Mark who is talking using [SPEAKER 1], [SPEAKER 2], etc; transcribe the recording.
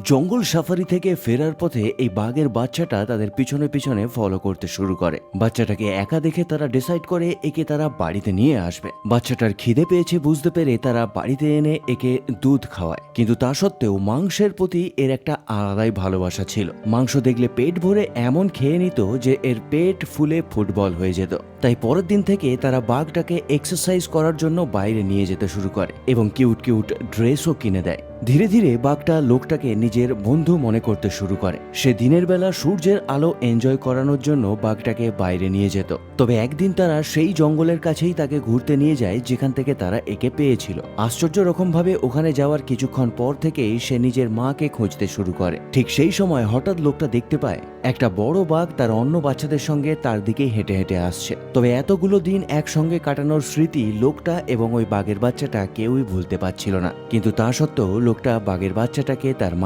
[SPEAKER 1] জঙ্গল সাফারি থেকে ফেরার পথে এই বাঘের বাচ্চাটা তাদের পিছনে পিছনে ফলো করতে শুরু করে। বাচ্চাটাকে একা দেখে তারা ডিসাইড করে একে তারা বাড়িতে নিয়ে আসবে। বাচ্চাটার খিদে পেয়েছে বুঝতে পেরে তারা বাড়িতে এনে একে দুধ খাওয়ায়, কিন্তু তা সত্ত্বেও মাংসের প্রতি এর একটা আলাদাই ভালোবাসা ছিল। মাংস দেখলে পেট ভরে এমন খেয়ে নিত যে এর পেট ফুলে ফুটবল হয়ে যেত। তাই পরের দিন থেকে তারা বাঘটাকে এক্সারসাইজ করার জন্য বাইরে নিয়ে যেতে শুরু করে এবং কিউট কিউট ড্রেসও কিনে দেয়। ধীরে ধীরে বাঘটা লোকটাকে নিজের বন্ধু মনে করতে শুরু করে। সে দিনের বেলা সূর্যের আলো এনজয় করানোর জন্য বাঘটাকে বাইরে নিয়ে যেত। তবে একদিন তারা সেই জঙ্গলের কাছেই তাকে ঘুরতে নিয়ে যায় যেখান থেকে তারা একে পেয়েছিল। আশ্চর্য রকমভাবে ওখানে যাওয়ার কিছুক্ষণ পর থেকেই সে নিজের মাকে খুঁজতে শুরু করে। ঠিক সেই সময় হঠাৎ লোকটা দেখতে পায় একটা বড় বাঘ তার অন্য বাচ্চাদের সঙ্গে তার দিকেই হেঁটে হেঁটে আসছে। তবে এতগুলো দিন একসঙ্গে কাটানোর স্মৃতি লোকটা এবং ওই বাঘের বাচ্চাটা কেউই ভুলতে পারছিল না। কিন্তু তা সত্ত্বেও লোকটা বাঘের বাচ্চাটাকে তার